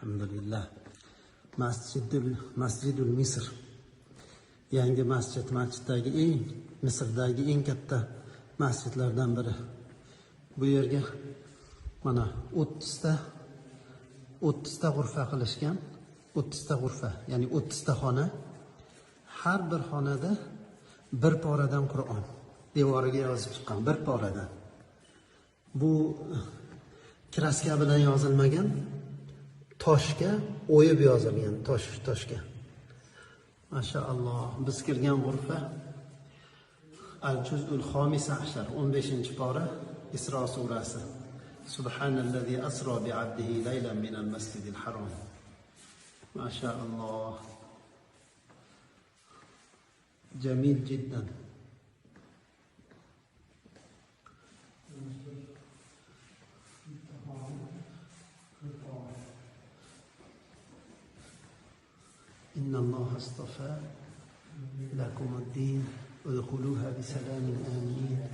Alhamdulillah. Masjidul Misr. Yangi masjiddagi Misrdagi eng katta masjidlardan biri. Bu yerga mana 30 ta g'urfa qilishgan. 30 ta g'urfa, ya'ni 30 ta xona. Har bir xonada bir poradan Qur'on devoriga yozib chiqqan, bir poradan. Bu kraska bilan yozilmagan, toshga o'yib yozilgan, toshga. Mashaalloh, biz kirgan g'urfa Al-Juz'ul Xomisa ashar, 15-pora, Isro surasi. Subhanallazi asro bi'abdihi laylan minal masjidil harom. Mashaalloh. Jamil jiddan. إن الله اصطفى لكم الدين ادخلوها بسلام آمنين.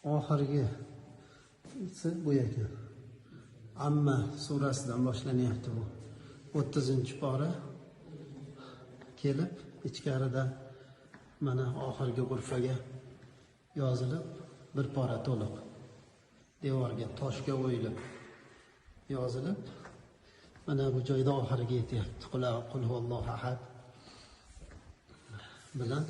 oxirgi bu ekan. Amma surasidan boshlanyapti bu. 30-pora kelib, ichkarida mana oxirgi g'urfaga yozilib, bir pora to'liq devorga toshga o'yilib yozilib, mana bu joyda oxiriga yetyapti. Qul huvallohu ahad bilan